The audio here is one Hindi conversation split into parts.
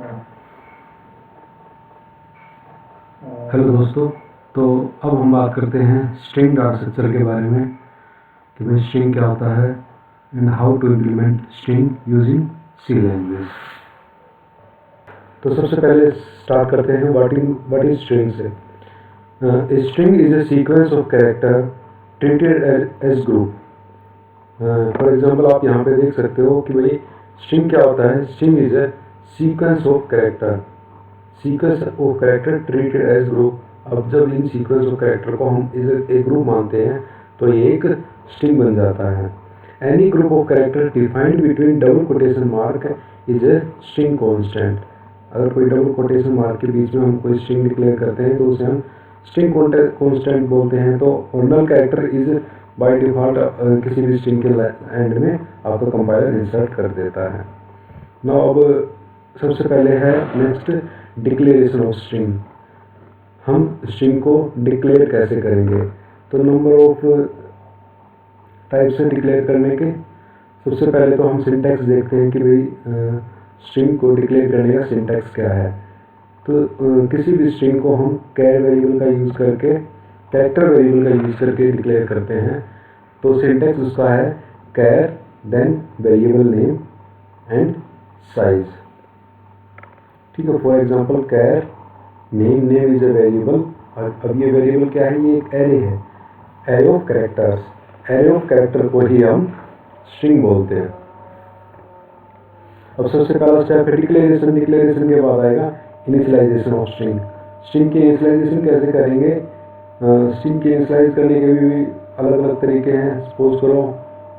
हेलो दोस्तों, तो अब हम बात करते हैं स्ट्रिंग डाटा स्ट्रक्चर के बारे में कि भाई स्ट्रिंग क्या होता है and how to implement string using C language. तो सबसे पहले स्टार्ट करते हैं व्हाट इज स्ट्रिंग से। String is a sequence of character treated as group. For example आप यहाँ पे देख सकते हो कि भाई स्ट्रिंग क्या होता है। String is a sequence of character treated as group. अब जब इन सीक्वेंस ऑफ कैरेक्टर को हम एक ग्रुप मानते हैं तो ये एक स्ट्रिंग बन जाता है। Any group of character defined between double quotation mark is a string constant. अगर कोई डबल कोटेशन मार्क के बीच में हम कोई स्ट्रिंग डिक्लेयर करते हैं तो उसे हम स्ट्रिंग कॉन्स्टेंट बोलते हैं। तो null character is by default किसी भी स्ट्रिंग के एंड में आपको कंपाइलर इंसर्ट कर देता है। नाउ अब सबसे पहले है नेक्स्ट डिक्लेरेशन ऑफ स्ट्रिंग। हम स्ट्रिंग को डिक्लेयर कैसे करेंगे? तो नंबर ऑफ टाइप्स हैं डिक्लेयर करने के। सबसे पहले तो हम सिंटैक्स देखते हैं कि भाई स्ट्रिंग को डिक्लेयर करने का सिंटैक्स क्या है। तो किसी भी स्ट्रिंग को हम कैरेक्टर वेरिएबल का यूज़ करके डिक्लेयर करते हैं। तो सिंटैक्स उसका है char then variable name and size. ठीक है, for example char name is a variable. अब ये वेरिएबल क्या है? ये एक एरे है, एरे ऑफ कैरेक्टर को ही हम स्ट्रिंग बोलते हैं। अब सबसे पहला स्टेप है डिक्लेरेशन के बाद आएगा इनिशियलाइजेशन ऑफ स्ट्रिंग। स्ट्रिंग की इनिशियलाइजेशन कैसे करेंगे? स्ट्रिंग की इनिशियलाइज करने के भी अलग अलग तरीके हैं। सपोज करो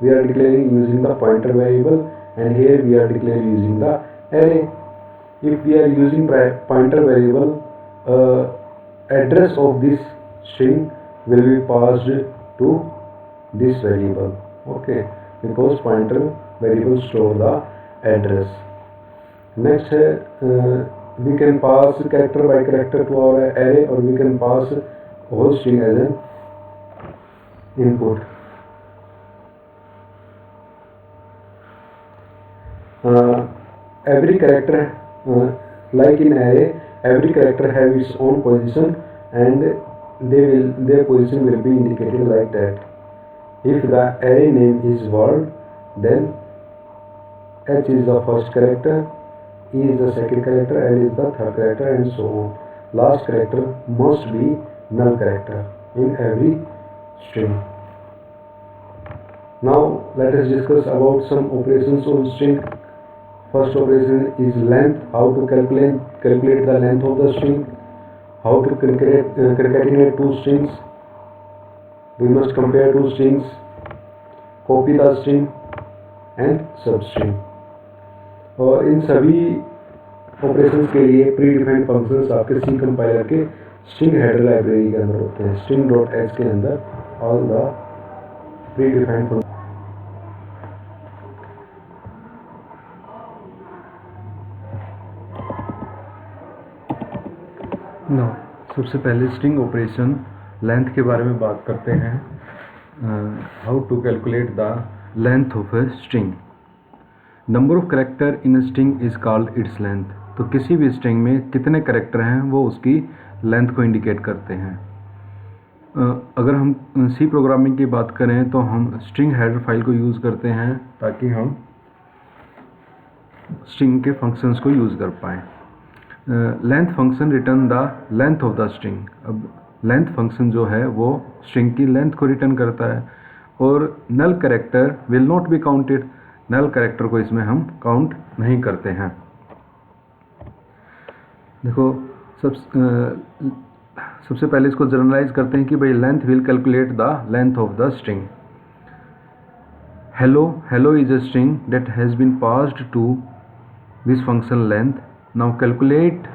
we are declaring using the pointer variable and here we are declaring using the array. If we are using pointer variable, address of this string will be passed to this variable. Okay, because pointer variable store the address. Next we can pass character by character to our array, or we can pass whole string as an input. Every character like in array, every character have its own position and their position will be indicated like that. If the array name is world, then H is the first character, E is the second character, L is the third character, and so on. Last character must be null character in every string. Now let us discuss about some operations on string. First operation is length. How to calculate the length of the string. How to concatenate two strings. We must compare two strings, copy the string and substring. और इन सभी ऑपरेशंस के लिए प्री डिफाइंड फंक्शंस आपके सी कंपाइलर के स्ट्रिंग हेडर लाइब्रेरी के अंदर होते हैं। string.h के अंदर all the pre defined function. सबसे पहले स्ट्रिंग ऑपरेशन लेंथ के बारे में बात करते हैं। How to calculate the length of a string. Number of character in a string is called its length. तो किसी भी स्ट्रिंग में कितने कैरेक्टर हैं वो उसकी लेंथ को इंडिकेट करते हैं। अगर हम सी प्रोग्रामिंग की बात करें तो हम स्ट्रिंग हेडर फाइल को यूज़ करते हैं ताकि हम स्ट्रिंग के फंक्शंस को यूज़ कर पाएँ। Length function return the length of the string. अब लेंथ फंक्शन जो है वो स्ट्रिंग की लेंथ को रिटर्न करता है। और null character will not be counted. Null character को इसमें हम काउंट नहीं करते हैं। देखो सबसे पहले इसको जनरलाइज करते हैं कि भाई length will calculate the length of the string. Hello is a string that has been passed to this function length. Now calculate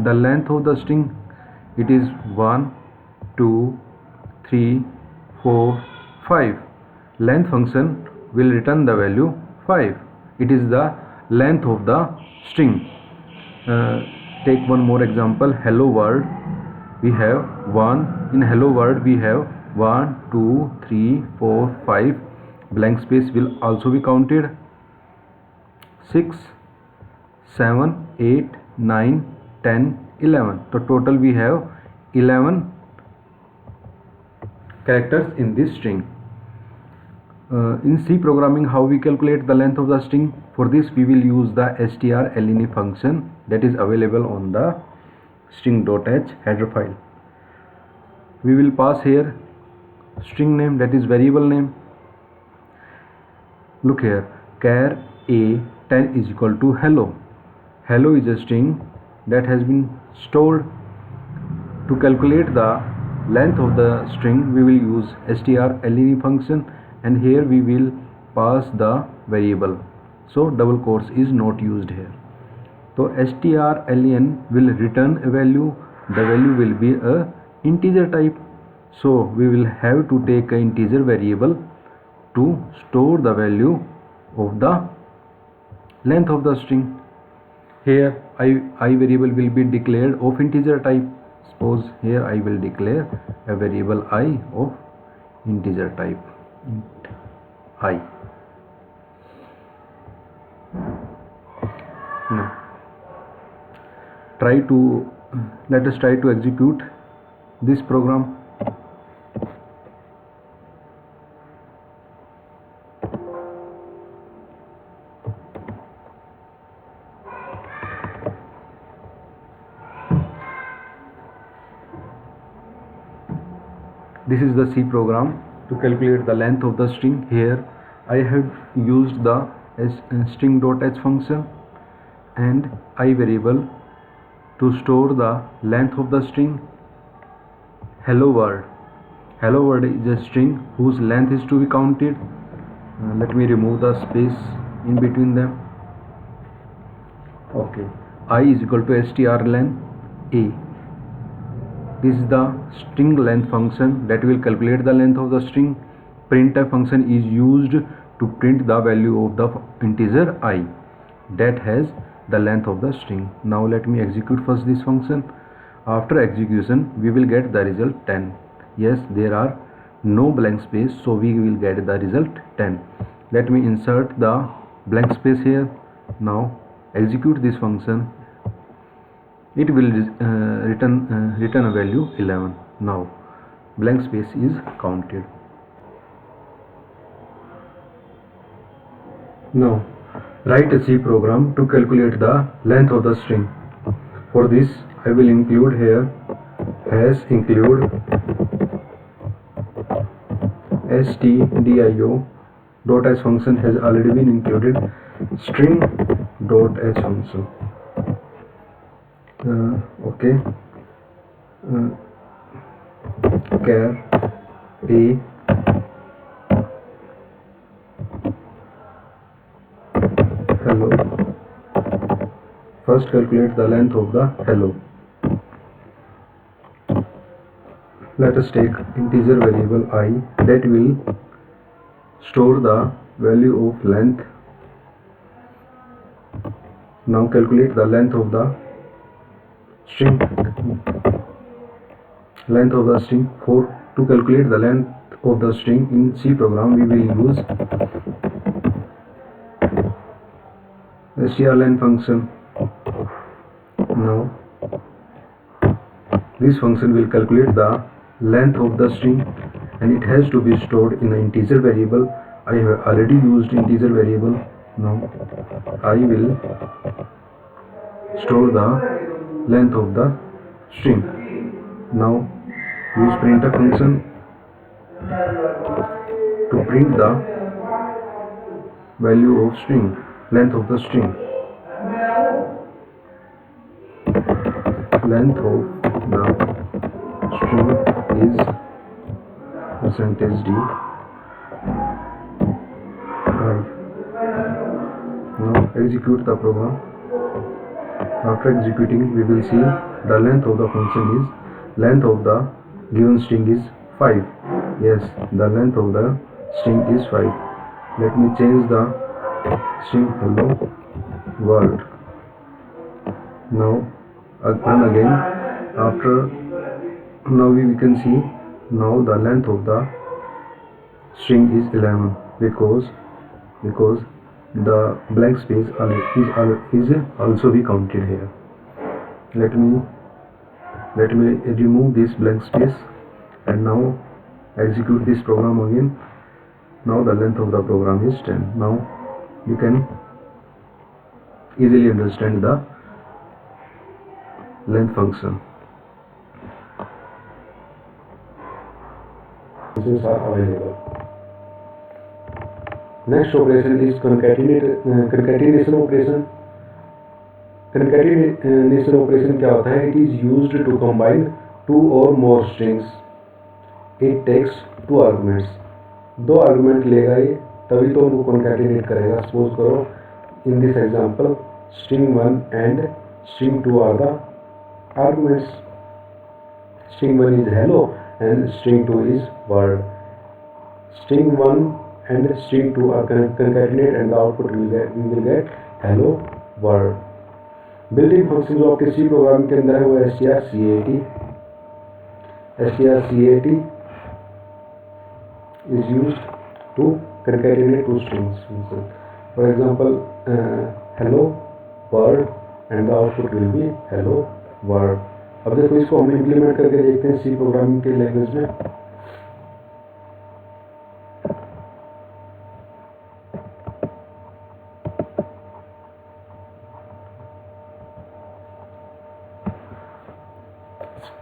the length of the string. It is 1, 2, 3, 4, 5. Length function will return the value 5. It is the length of the string. Take one more example. Hello world. We have 1. In hello world we have 1, 2, 3, 4, 5. Blank space will also be counted. 6, 7, 8, 9, 10, 11. So total we have 11 characters in this string. In C programming, how we calculate the length of the string? For this we will use the strlen function that is available on the string.h header file. We will pass here string name, that is variable name. Look here, char a10 is equal to hello. Hello is a string that has been stored. To calculate the length of the string we will use strlen function, and here we will pass the variable, so double quotes is not used here. So strlen will return a value. The value will be a integer type, so we will have to take an integer variable to store the value of the length of the string. Here I variable will be declared of integer type. Suppose here I will declare a variable I of integer type, int I. Now let us try to execute this program. This is the C program to calculate the length of the string. Here I have used the string.h function and I variable to store the length of the string. Hello world. Hello world is a string whose length is to be counted. Let me remove the space in between them. Okay, I is equal to strlen a. This is the string length function that will calculate the length of the string. Printf function is used to print the value of the integer I that has the length of the string. Now let me execute first this function. After execution we will get the result 10. Yes, there are no blank space, so we will get the result 10. Let me insert the blank space here. Now execute this function. It will return a value 11. Now blank space is counted. Now write a C program to calculate the length of the string. For this I will include here hash include stdio.h function has already been included. String.h function. Okay, char a hello. First calculate the length of the hello. Let us take integer variable I that will store the value of length. Now calculate the length of the string. Length of the string. To calculate the length of the string in C program we will use strlen function. Now this function will calculate the length of the string and it has to be stored in an integer variable. I have already used integer variable. Now I will store the length of the string. Now use printf function to print the value of string, length of the string. Length of the string is %d. Now execute the program. After executing we will see the length of the function is, length of the given string is 5. Yes, the length of the string is 5. Let me change the string hello world. Now run again. After now we can see now the length of the string is 11 because the blank space is also be counted here. let me remove this blank space and now execute this program again. Now the length of the program is 10. Now you can easily understand the length function. Functions are available. Next operation is concatenation operation. Concatenation operation क्या होता है? It is used to combine two or more strings. It takes two arguments. दो आर्गुमेंट लेगा ये, तभी तो उनको concatenate करेगा. Suppose करो in this example string 1 and string 2 are the arguments. String 1 is hello and string 2 is word. String 1 and string 2 are concatenated and the output we will get hello world. Built-in function जो आपके सी प्रोग्राम के अंदर है वो strcat is used to concatenate two strings. For example, hello world and the output will be hello world. अब देखो इसको हम इम्प्लीमेंट करके देखते हैं सी प्रोग्रामिंग के लैंग्वेज में.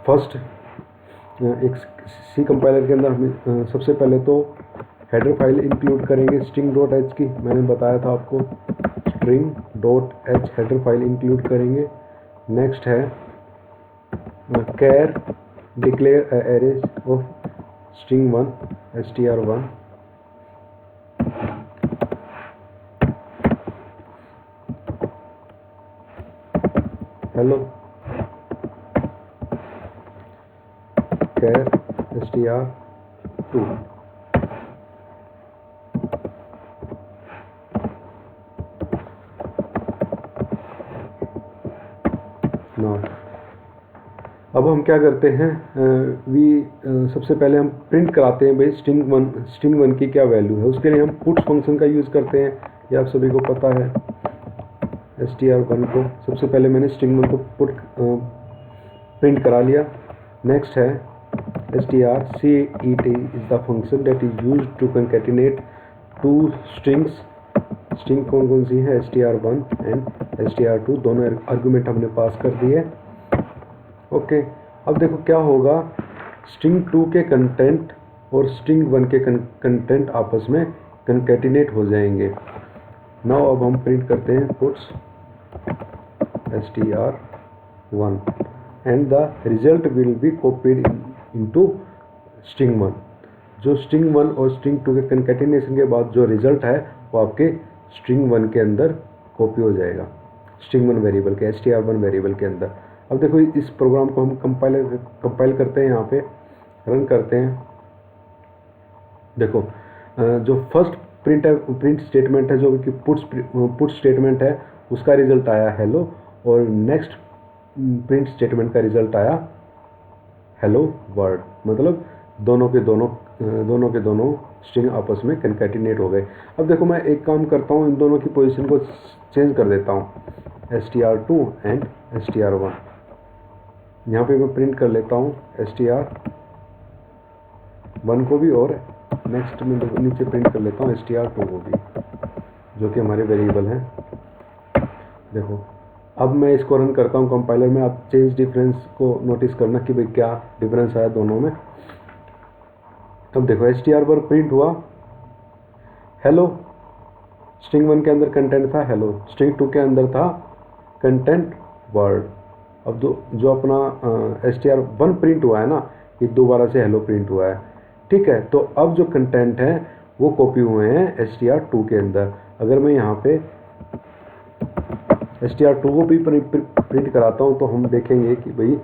फर्स्ट एक सी कंपाइलर के अंदर हम सबसे पहले तो हेडर फाइल इंक्लूड करेंगे string.h की. मैंने बताया था आपको string.h हेडर फाइल इंक्लूड करेंगे. नेक्स्ट है care declare array of string 1 str1. hello care str2. Not. अब हम क्या करते हैं, सबसे पहले हम प्रिंट कराते हैं भाई स्ट्रिंग वन की क्या वैल्यू है. उसके लिए हम पुट्स फंक्शन का यूज़ करते हैं, ये आप सभी को पता है. str1 को सबसे पहले मैंने स्ट्रिंग 1 को प्रिंट करा लिया. नेक्स्ट है strcat is the function that is used to concatenate two strings. String कौन कौन सी है? str1 एंड str2 दोनों आर्गुमेंट हमने पास कर दिए. ओके. अब देखो क्या होगा, स्ट्रिंग 2 के कंटेंट और स्ट्रिंग 1 के कंटेंट आपस में कंकैटिनेट हो जाएंगे. नाउ अब हम प्रिंट करते हैं puts str1 and the result will be copied into string 1. जो स्ट्रिंग 1 और स्ट्रिंग 2 के कंकैटिनेशन के बाद जो रिजल्ट है वो आपके स्ट्रिंग 1 के अंदर कॉपी हो जाएगा, स्ट्रिंग 1 वेरिएबल के str1 वेरिएबल के अंदर. अब देखो इस प्रोग्राम को हम कंपाइल करते हैं, यहाँ पे रन करते हैं. देखो जो फर्स्ट प्रिंट स्टेटमेंट है जो कि पुट स्टेटमेंट है उसका रिजल्ट आया हेलो, और नेक्स्ट प्रिंट स्टेटमेंट का रिजल्ट आया हेलो वर्ड. मतलब दोनों के दोनों स्ट्रिंग आपस में कंकैटिनेट हो गए. अब देखो मैं एक काम करता हूँ, इन दोनों की पोजीशन को चेंज कर देता हूँ, str2 एंड str1. यहाँ पे मैं प्रिंट कर लेता हूँ str1 को भी और नेक्स्ट में नीचे प्रिंट कर लेता हूँ str2 को भी, जो कि हमारे वेरिएबल हैं. देखो अब मैं इसको रन करता हूँ कंपाइलर में. आप चेंज डिफरेंस को नोटिस करना कि भाई क्या डिफरेंस आया दोनों में. अब देखो str1 प्रिंट हुआ हेलो, स्ट्रिंग 1 के अंदर कंटेंट था हेलो, स्ट्रिंग 2 के अंदर था कंटेंट वर्ड. अब जो अपना str1 प्रिंट हुआ है ना, ये दोबारा से हेलो प्रिंट हुआ है. ठीक है, तो अब जो कंटेंट है वो कॉपी हुए हैं str2 के अंदर. अगर मैं यहाँ पे str2 को भी प्रिंट कराता हूँ तो हम देखेंगे कि भाई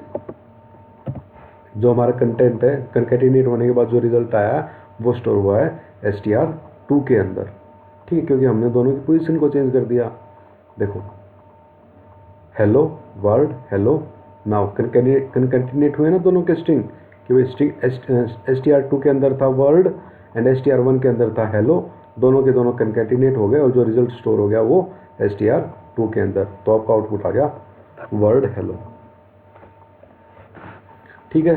जो हमारा कंटेंट है कंकैटिनेट होने के बाद जो रिजल्ट आया वो स्टोर हुआ है str2 के अंदर. ठीक है, क्योंकि हमने दोनों की पोजीशन को चेंज कर दिया. देखो hello word hello, now concatenate हुए ना दोनों के स्ट्रिंग, कि भाई स्ट्रिंग str2 के अंदर था वर्ड एंड str1 के अंदर था हेलो. दोनों के दोनों कंकैटिनेट हो गए और जो रिजल्ट स्टोर हो गया वो str2 के अंदर. तो आपका आउटपुट आ गया वर्ड हेलो. ठीक है।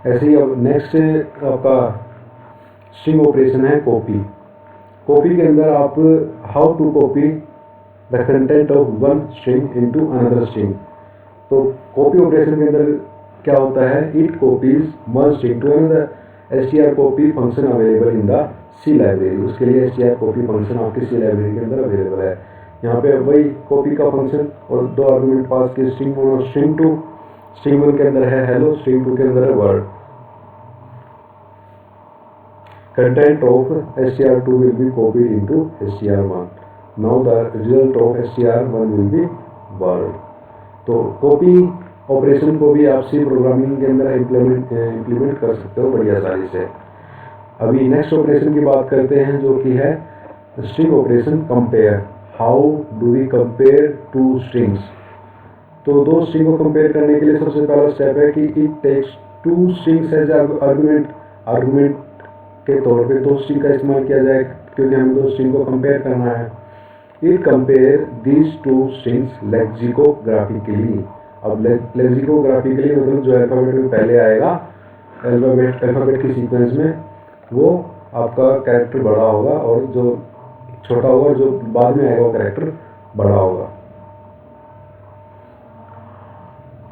ऐसे ही अब नेक्स्ट आपका स्ट्रिंग ऑपरेशन है कॉपी। कॉपी के अंदर आप how to copy the content of one string into another string. तो कॉपी ऑपरेशन के अंदर क्या होता है, it copies one string to another. strcopy function available in the C library. उसके लिए strcopy फंक्शन आपकी सी लाइब्रेरी के अंदर अवेलेबल है। यहाँ पे वही कॉपी का फंक्शन और दो आर्गुमेंट पास के स्ट्रिंग 1 और स्ट्रिंग 2। स्ट्रिंग 1 के अंदर है हेलो, स्ट्रिंग 2 के अंदर है word. Content of str2 will be copied into str1. Now the result of str1 will be word. तो कॉपी ऑपरेशन को भी आप सी प्रोग्रामिंग के अंदर इम्प्लीमेंट कर सकते हो बड़ी आसानी से। अभी नेक्स्ट ऑपरेशन की बात करते हैं जो कि है string operation compare. How do we compare two strings. तो दो स्ट्रिंग को कंपेयर करने के लिए सबसे पहला स्टेप है कि it takes two strings as argument के तौर पे दो स्ट्रिंग का इस्तेमाल किया जाए क्योंकि हमें दो स्ट्रिंग को कंपेयर करना है। It compares these two strings lexicographically. अब लेक्सिकोग्राफिकली मतलब जो अल्फाबेट में पहले आएगा अल्फाबेट की सीक्वेंस में वो आपका कैरेक्टर बड़ा होगा और जो छोटा होगा जो बाद में आएगा वो कैरेक्टर बड़ा होगा।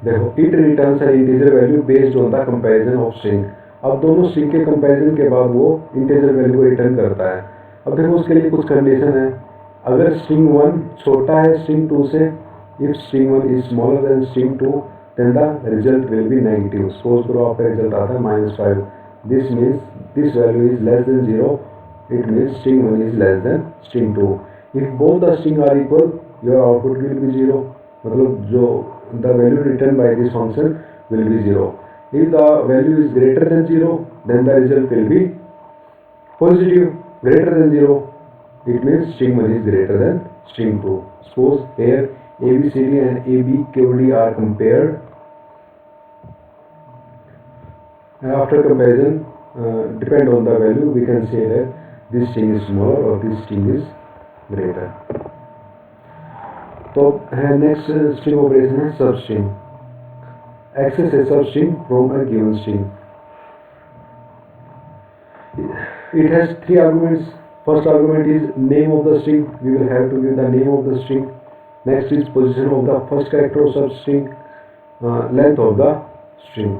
देखो it returns N integer value based on the comparison of string. अब दोनों स्ट्रिंग के कंपैरिजन के बाद वो इंटीजर वैल्यू को रिटर्न करता है। अब देखो उसके लिए कुछ कंडीशन है। अगर स्ट्रिंग 1 छोटा है स्ट्रिंग 2 से, if string 1 is smaller than string 2 then the result will be negative. Suppose करो आपका रिजल्ट आता है -5। This means this value is less than 0, it means string 1 is less than string 2। If both the string are equal your output will be 0। मतलब जो the value return by this function will be 0। If the value is greater than 0, then the result will be positive. Greater than 0, it means string 1 is greater than string 2. Suppose here ABCD and ABQD are compared. After comparison, depend on the value, we can say that this string is smaller or this string is greater. तो next string operation है substring. Access a substring from a given string. It has three arguments. First argument is name of the string. We will have to give the name of the string. Next is position of the first character of substring. Length of the string.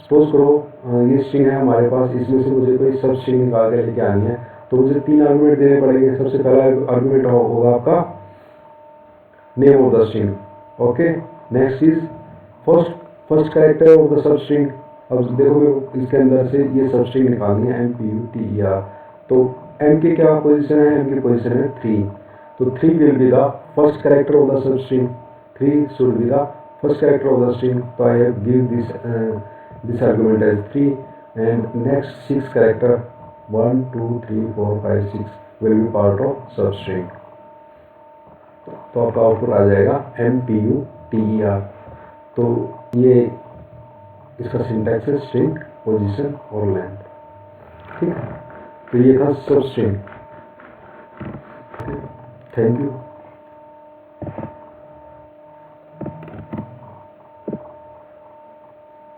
Suppose करो ये स्ट्रिंग है हमारे पास, इसमें से मुझे कोई सब स्ट्रिंग निकाल के लेके आनी है तो मुझे 3 आर्गुमेंट देने पड़ेंगे। सबसे पहला आर्गुमेंट होगा आपका name of the string. Okay, next is first character of the सब स्ट्रिंग। अब देखो इसके अंदर से ये सब स्ट्रिंग निकालनी है MPUTER। तो M की क्या पोजीशन है, M की पोजीशन है 3। तो 3 will be the first character of the substring. 3 should be the first character of the string. तो I have give this argument as 3 and next 6 character 1 2 3 4 5 6 will be part of substring। तो आपका आउटपुट आ जाएगा MPUTER। तो ये इसका सिंटैक्स है स्ट्रिंग, पोजीशन और लेंथ। ठीक है, तो ये था सबस्ट्रिंग। Thank you.